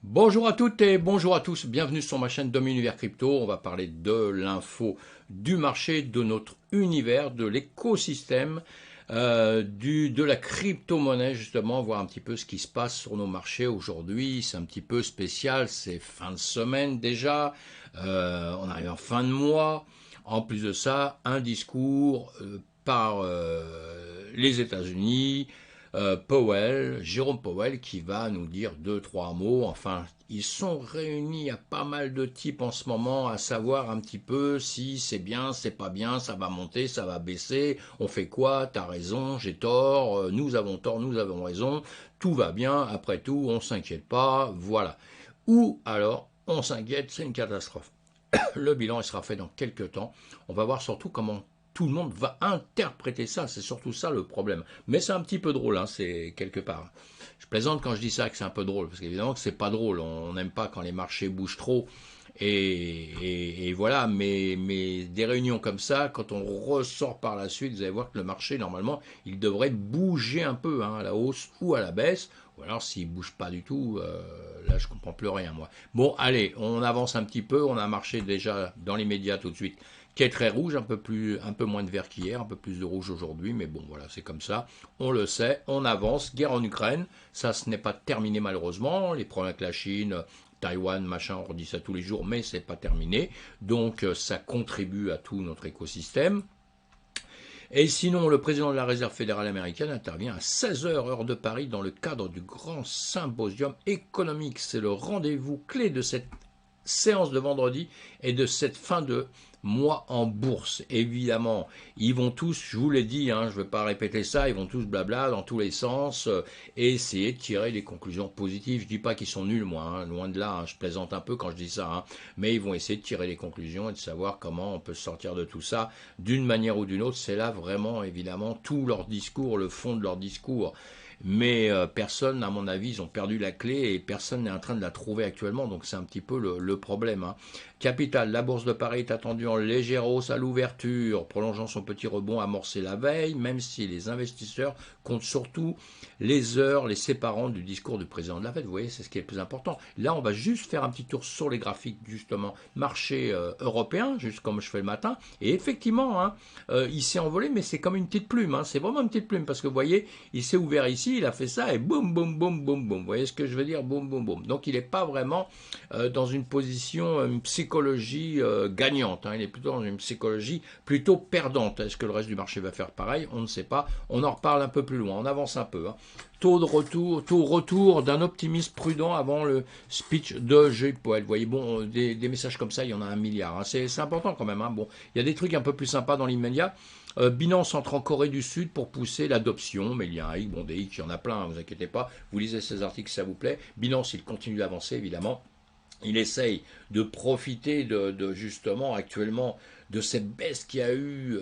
Bonjour à toutes et bonjour à tous, bienvenue sur ma chaîne Dom Univers Crypto. On va parler de l'info du marché, de notre univers, de l'écosystème, de la crypto-monnaie justement, voir un petit peu ce qui se passe sur nos marchés aujourd'hui. C'est un petit peu spécial, c'est fin de semaine déjà, on arrive en fin de mois. En plus de ça, un discours par les États-Unis, Powell, Jérôme Powell, qui va nous dire deux, trois mots. Enfin, ils sont réunis à pas mal de types en ce moment, à savoir un petit peu si c'est bien, c'est pas bien, ça va monter, ça va baisser, on fait quoi, t'as raison, j'ai tort, nous avons tort, nous avons raison, tout va bien, après tout, on s'inquiète pas, voilà. Ou alors, on s'inquiète, c'est une catastrophe. Le bilan il sera fait dans quelques temps. On va voir surtout comment tout le monde va interpréter ça. C'est surtout ça le problème. Mais c'est un petit peu drôle, hein, c'est quelque part. Je plaisante quand je dis ça que c'est un peu drôle, parce qu'évidemment que c'est pas drôle. On n'aime pas quand les marchés bougent trop. Et voilà, mais des réunions comme ça, quand on ressort par la suite, vous allez voir que le marché, normalement, il devrait bouger un peu, hein, à la hausse ou à la baisse. Ou alors s'il ne bouge pas du tout, là je comprends plus rien moi. Bon, allez, on avance un petit peu, on a marché déjà dans les médias tout de suite, qui est très rouge, un peu moins de vert qu'hier, un peu plus de rouge aujourd'hui, mais bon voilà, c'est comme ça, on le sait, on avance, guerre en Ukraine, ça ce n'est pas terminé malheureusement, les problèmes avec la Chine, Taïwan, machin, on redit ça tous les jours, mais c'est pas terminé, donc ça contribue à tout notre écosystème. Et sinon, le président de la Réserve fédérale américaine intervient à 16 heures heure de Paris dans le cadre du grand symposium économique. C'est le rendez-vous clé de cette séance de vendredi et de cette fin de mois en bourse. Évidemment, ils vont tous, je vous l'ai dit, hein, je ne vais pas répéter ça, ils vont tous blabla dans tous les sens et essayer de tirer des conclusions positives. Je ne dis pas qu'ils sont nuls, moi, hein, loin de là, hein, je plaisante un peu quand je dis ça, hein, mais ils vont essayer de tirer des conclusions et de savoir comment on peut sortir de tout ça d'une manière ou d'une autre. C'est là vraiment, évidemment, tout leur discours, le fond de leur discours. Mais personne, à mon avis, ils ont perdu la clé et personne n'est en train de la trouver actuellement, donc c'est un petit peu le problème, hein. Capital, la bourse de Paris est attendue en légère hausse à l'ouverture, prolongeant son petit rebond amorcé la veille, même si les investisseurs comptent surtout les heures les séparant du discours du président de la Fed. Vous voyez, c'est ce qui est le plus important. Là, on va juste faire un petit tour sur les graphiques, justement, marché européen, juste comme je fais le matin, et effectivement, hein, il s'est envolé, mais c'est comme une petite plume, hein, c'est vraiment une petite plume, parce que vous voyez, il s'est ouvert ici, il a fait ça, et boum, boum, boum, boum, boum. Vous voyez ce que je veux dire? Boum, boum, boum. Donc, il n'est pas vraiment dans une position, une psychologie gagnante, hein. Il est plutôt dans une psychologie plutôt perdante. Est-ce que le reste du marché va faire pareil? On ne sait pas. On en reparle un peu plus loin. On avance un peu, hein. Taux retour d'un optimisme prudent avant le speech de Jérôme Powell. Vous voyez, bon, des messages comme ça, il y en a un milliard, hein. C'est important quand même, hein. Bon, il y a des trucs un peu plus sympas dans l'immédiat. Binance entre en Corée du Sud pour pousser l'adoption, mais il y a un hic, bon des hicks, il y en a plein, hein, vous inquiétez pas, vous lisez ces articles si ça vous plaît. Binance, il continue d'avancer évidemment. Il essaye de profiter justement actuellement de cette baisse qu'il y a eu,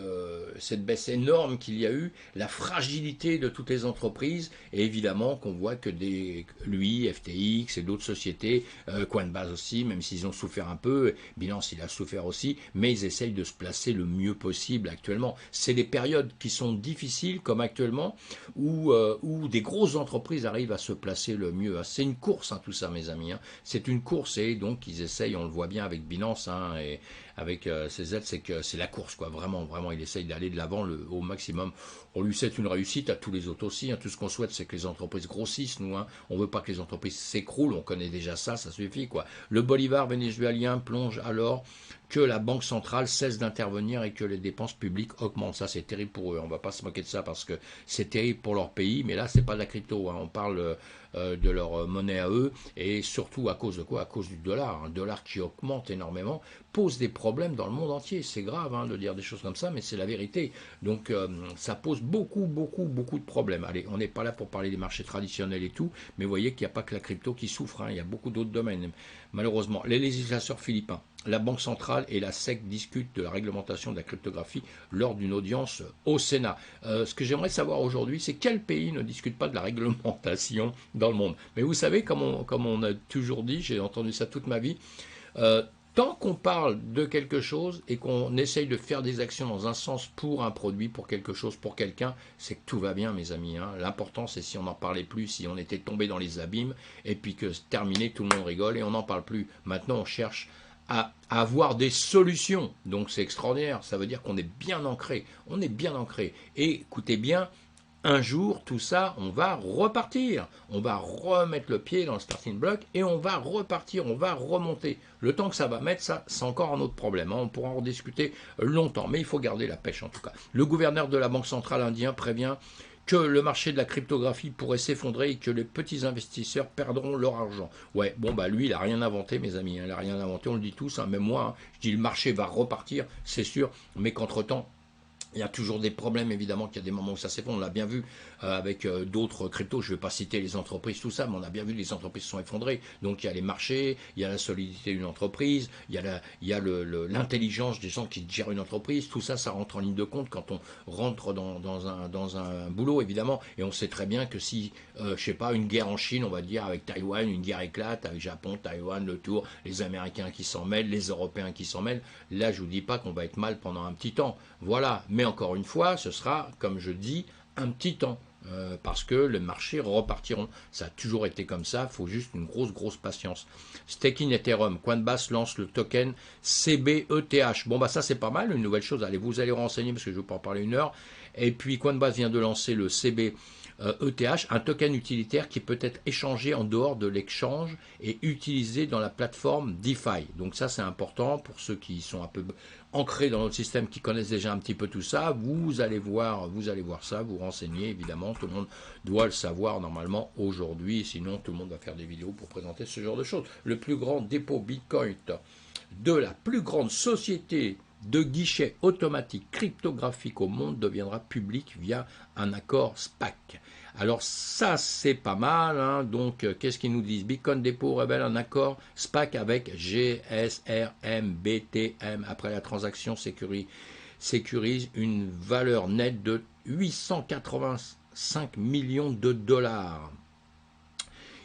cette baisse énorme qu'il y a eu, la fragilité de toutes les entreprises, et évidemment qu'on voit que lui, FTX et d'autres sociétés, Coinbase aussi, même s'ils ont souffert un peu, Binance il a souffert aussi, mais ils essayent de se placer le mieux possible actuellement. C'est des périodes qui sont difficiles comme actuellement, où des grosses entreprises arrivent à se placer le mieux. C'est une course, hein, tout ça mes amis, hein. C'est une course et donc ils essayent, on le voit bien avec Binance, hein, et avec CZ, c'est que c'est la course, quoi. Vraiment, vraiment, il essaye d'aller de l'avant au maximum. On lui souhaite une réussite, à tous les autres aussi, hein. Tout ce qu'on souhaite, c'est que les entreprises grossissent, nous, hein. On veut pas que les entreprises s'écroulent, on connaît déjà ça, ça suffit, quoi. Le bolivar vénézuélien plonge alors que la banque centrale cesse d'intervenir et que les dépenses publiques augmentent. Ça, c'est terrible pour eux. On ne va pas se moquer de ça parce que c'est terrible pour leur pays, mais là, c'est pas de la crypto, hein. On parle de leur monnaie à eux, et surtout à cause de quoi? À cause du dollar. Un dollar qui augmente énormément pose des problèmes dans le monde entier. C'est grave, hein, de dire des choses comme ça, mais c'est la vérité. Donc ça pose beaucoup, beaucoup, beaucoup de problèmes. Allez, on n'est pas là pour parler des marchés traditionnels et tout, mais vous voyez qu'il n'y a pas que la crypto qui souffre, hein. Il y a beaucoup d'autres domaines. Malheureusement, les législateurs philippins, la Banque centrale et la SEC discutent de la réglementation de la cryptographie lors d'une audience au Sénat. Ce que j'aimerais savoir aujourd'hui, c'est quel pays ne discute pas de la réglementation dans le monde. Mais vous savez, comme on a toujours dit, j'ai entendu ça toute ma vie, Tant qu'on parle de quelque chose et qu'on essaye de faire des actions dans un sens pour un produit, pour quelque chose, pour quelqu'un, c'est que tout va bien, mes amis. Hein. L'important, c'est si on n'en parlait plus, si on était tombé dans les abîmes, et puis que terminé, tout le monde rigole et on n'en parle plus. Maintenant, on cherche à avoir des solutions. Donc c'est extraordinaire. Ça veut dire qu'on est bien ancré. On est bien ancré. Et écoutez bien, un jour, tout ça, on va repartir. On va remettre le pied dans le starting block et on va repartir, on va remonter. Le temps que ça va mettre, ça, c'est encore un autre problème. Hein. On pourra en discuter longtemps, mais il faut garder la pêche en tout cas. Le gouverneur de la Banque centrale indienne prévient que le marché de la cryptographie pourrait s'effondrer et que les petits investisseurs perdront leur argent. Ouais, bon bah lui, il n'a rien inventé, mes amis. Hein. Il n'a rien inventé, on le dit tous, hein. Même moi, hein. Je dis le marché va repartir, c'est sûr, mais qu'entre-temps, il y a toujours des problèmes, évidemment, qu'il y a des moments où ça s'effondre. On l'a bien vu avec d'autres cryptos. Je ne vais pas citer les entreprises, tout ça, mais on a bien vu que les entreprises se sont effondrées. Donc il y a les marchés, il y a la solidité d'une entreprise, il y a l'intelligence des gens qui gèrent une entreprise. Tout ça, ça rentre en ligne de compte quand on rentre dans un boulot, évidemment. Et on sait très bien que si, je sais pas, une guerre en Chine, on va dire, avec Taïwan, une guerre éclate, avec Japon, Taïwan, le tour, les Américains qui s'en mêlent, les Européens qui s'en mêlent, là, je ne vous dis pas qu'on va être mal pendant un petit temps. Voilà. Mais encore une fois, ce sera, comme je dis, un petit temps. Parce que les marchés repartiront. Ça a toujours été comme ça, il faut juste une grosse patience. Staking Ethereum, Coinbase lance le token CBETH. Bon bah ça c'est pas mal, une nouvelle chose, allez vous allez renseigner parce que je ne vais pas en parler une heure. Et puis Coinbase vient de lancer le CBETH, un token utilitaire qui peut être échangé en dehors de l'exchange et utilisé dans la plateforme DeFi. Donc ça c'est important pour ceux qui sont un peu ancrés dans notre système, qui connaissent déjà un petit peu tout ça. Vous allez voir ça, vous renseignez évidemment, tout le monde doit le savoir normalement aujourd'hui, sinon tout le monde va faire des vidéos pour présenter ce genre de choses. Le plus grand dépôt Bitcoin de la plus grande société de guichet automatique cryptographique au monde deviendra public via un accord SPAC. Alors ça c'est pas mal, hein. Donc qu'est-ce qu'ils nous disent? Bitcoin Depot révèle un accord SPAC avec GSRM BTM après la transaction sécurise une valeur nette de 885 millions de dollars.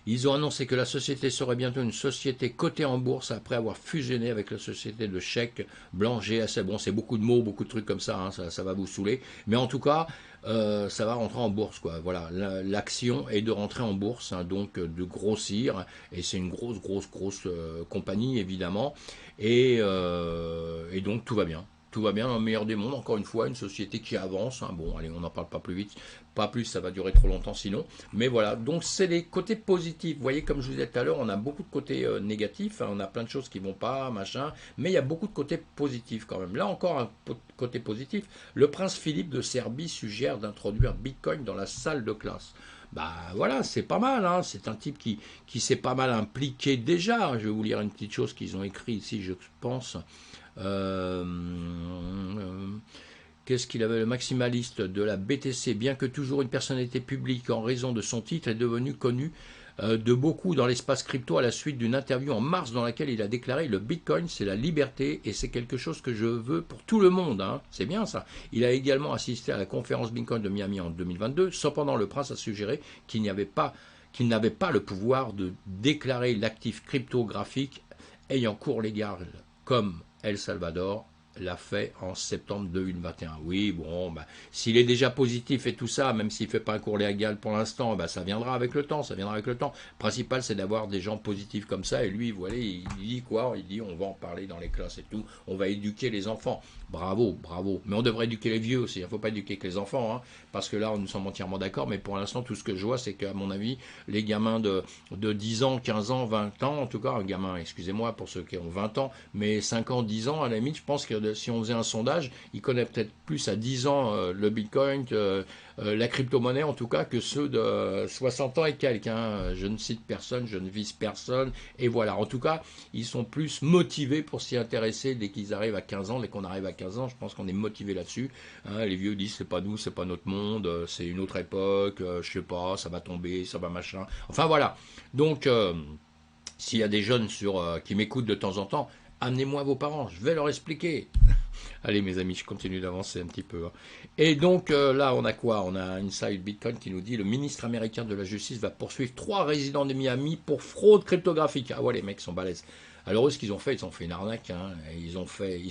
Ils ont annoncé que la société serait bientôt une société cotée en bourse après avoir fusionné avec la société de chèques blanc GSL. Bon, c'est beaucoup de mots, beaucoup de trucs comme ça, hein, ça va vous saouler. Mais en tout cas, ça va rentrer en bourse, quoi. Voilà, l'action est de rentrer en bourse, hein, donc de grossir. Et c'est une grosse compagnie, évidemment. Et donc, tout va bien. Tout va bien dans le meilleur des mondes, encore une fois, une société qui avance. Hein. Bon, allez, on n'en parle pas plus vite. Pas plus, ça va durer trop longtemps sinon. Mais voilà, donc c'est les côtés positifs. Vous voyez, comme je vous disais tout à l'heure, on a beaucoup de côtés négatifs. Hein. On a plein de choses qui vont pas, machin. Mais il y a beaucoup de côtés positifs quand même. Là encore, un côté positif. Le prince Philippe de Serbie suggère d'introduire Bitcoin dans la salle de classe. Bah voilà, c'est pas mal, hein. C'est un type qui s'est pas mal impliqué déjà. Je vais vous lire une petite chose qu'ils ont écrit ici, je pense. Qu'est-ce qu'il avait? Le maximaliste de la BTC, bien que toujours une personnalité publique en raison de son titre, est devenu connu de beaucoup dans l'espace crypto à la suite d'une interview en mars dans laquelle il a déclaré: le Bitcoin c'est la liberté et c'est quelque chose que je veux pour tout le monde. Hein. C'est bien ça. Il a également assisté à la conférence Bitcoin de Miami en 2022. Cependant, le prince a suggéré qu'il n'avait pas le pouvoir de déclarer l'actif cryptographique ayant cours légal comme El Salvador l'a fait en septembre 2021. Oui, bon, bah, s'il est déjà positif et tout ça, même s'il ne fait pas un cours légal pour l'instant, bah, ça viendra avec le temps, Le principal, c'est d'avoir des gens positifs comme ça, et lui, vous voyez, il dit quoi? Il dit, on va en parler dans les classes et tout, on va éduquer les enfants. Bravo. Mais on devrait éduquer les vieux aussi, il ne faut pas éduquer que les enfants, hein, parce que là, nous sommes entièrement d'accord, mais pour l'instant, tout ce que je vois, c'est qu'à mon avis, les gamins de 10 ans, 15 ans, 20 ans, en tout cas, un gamin, excusez-moi pour ceux qui ont 20 ans, mais 5 ans, 10 ans, à la limite, je pense que si on faisait un sondage, il connaît peut-être plus à 10 ans le Bitcoin, la crypto-monnaie en tout cas, que ceux de 60 ans et quelques. Hein. Je ne cite personne, je ne vise personne, et voilà. En tout cas, ils sont plus motivés pour s'y intéresser dès qu'ils arrivent à 15 ans. Dès qu'on arrive à 15 ans, je pense qu'on est motivé là-dessus. Hein. Les vieux disent, c'est pas nous, c'est pas notre monde, c'est une autre époque, je sais pas, ça va tomber, ça va machin. Enfin voilà. Donc, s'il y a des jeunes qui m'écoutent de temps en temps, amenez-moi vos parents, je vais leur expliquer. Allez mes amis, je continue d'avancer un petit peu. Hein. Et donc là, on a quoi? On a Inside Bitcoin qui nous dit: le ministre américain de la Justice va poursuivre 3 résidents de Miami pour fraude cryptographique. Ah ouais, les mecs sont balèzes. Alors eux, ce qu'ils ont fait, ils ont fait une arnaque, hein. Ils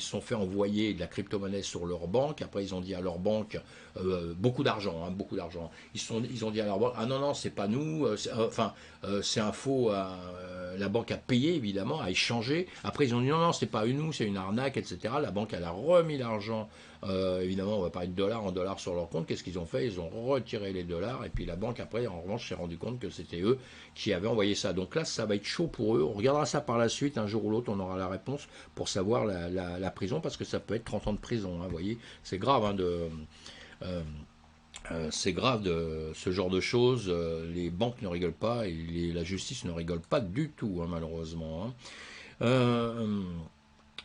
se sont fait envoyer de la crypto-monnaie sur leur banque. Après, ils ont dit à leur banque beaucoup d'argent, hein, beaucoup d'argent. Ils ont dit à leur banque, ah non non, c'est pas nous, c'est un faux. La banque a payé évidemment, a échangé. Après, ils ont dit non non, c'est pas nous, c'est une arnaque, etc. La banque elle a remis l'argent. Évidemment, on va parler de dollars en dollars sur leur compte. Qu'est-ce qu'ils ont fait? Ils ont retiré les dollars et puis la banque après, en revanche, s'est rendu compte que c'était eux qui avaient envoyé ça. Donc là, ça va être chaud pour eux. On regardera ça par la suite. Un jour ou l'autre, on aura la réponse pour savoir la prison parce que ça peut être 30 ans de prison. Hein, vous voyez, c'est grave hein, c'est grave de ce genre de choses. Les banques ne rigolent pas et la justice ne rigole pas du tout, hein, malheureusement. Hein. Euh,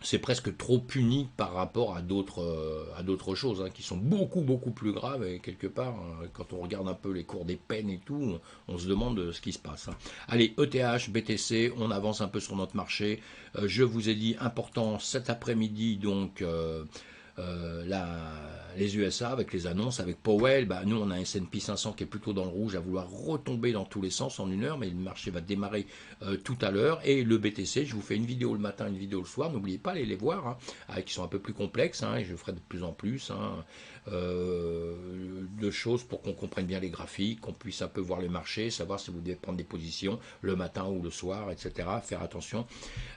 c'est presque trop puni par rapport à d'autres choses hein, qui sont beaucoup plus graves et quelque part quand on regarde un peu les cours des peines et tout on se demande ce qui se passe hein. Allez, ETH, BTC, on avance un peu sur notre marché. Je vous ai dit important cet après-midi donc les USA avec les annonces, avec Powell, bah, nous on a un S&P 500 qui est plutôt dans le rouge à vouloir retomber dans tous les sens en une heure, mais le marché va démarrer tout à l'heure. Et le BTC, je vous fais une vidéo le matin, une vidéo le soir, n'oubliez pas d'aller les voir, hein, qui sont un peu plus complexes, hein, et je ferai de plus en plus de choses pour qu'on comprenne bien les graphiques, qu'on puisse un peu voir les marchés, savoir si vous devez prendre des positions le matin ou le soir, etc. Faire attention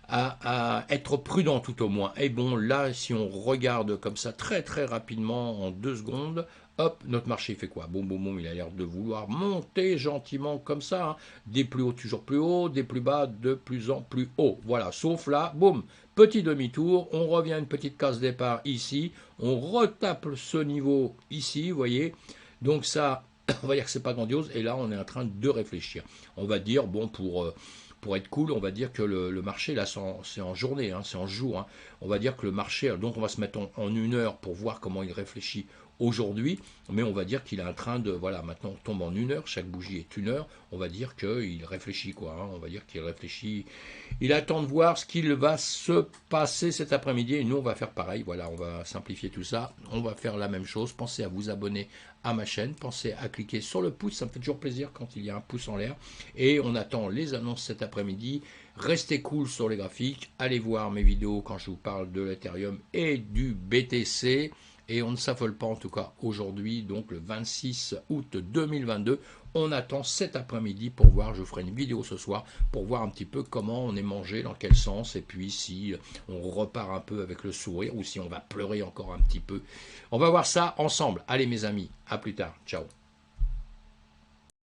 à être prudent tout au moins. Et bon, là, si on regarde comme ça très rapidement en 2 secondes, hop, notre marché fait quoi? Boum, boum, boum, il a l'air de vouloir monter gentiment comme ça, hein. Des plus hauts toujours plus haut, des plus bas de plus en plus haut. Voilà, sauf là, boum, petit demi-tour, on revient à une petite case départ ici, on retape ce niveau ici, vous voyez. Donc ça, on va dire que c'est pas grandiose, et là on est en train de réfléchir. On va dire, bon, pour être cool, on va dire que le marché, là, c'est en journée, hein, c'est en jour. Hein. On va dire que le marché, donc on va se mettre en une heure pour voir comment il réfléchit aujourd'hui, mais on va dire qu'il est en train de, voilà, maintenant on tombe en une heure, chaque bougie est une heure, on va dire qu'il réfléchit, quoi, hein, on va dire qu'il réfléchit, il attend de voir ce qu'il va se passer cet après-midi, et nous on va faire pareil, voilà, on va simplifier tout ça, on va faire la même chose, pensez à vous abonner à ma chaîne, pensez à cliquer sur le pouce, ça me fait toujours plaisir quand il y a un pouce en l'air, et on attend les annonces cet après-midi. Restez cool sur les graphiques, allez voir mes vidéos quand je vous parle de l'Ethereum et du BTC, et on ne s'affole pas en tout cas aujourd'hui, donc le 26 août 2022, on attend cet après-midi pour voir, je ferai une vidéo ce soir pour voir un petit peu comment on est mangé, dans quel sens, et puis si on repart un peu avec le sourire ou si on va pleurer encore un petit peu. On va voir ça ensemble. Allez mes amis, à plus tard, ciao.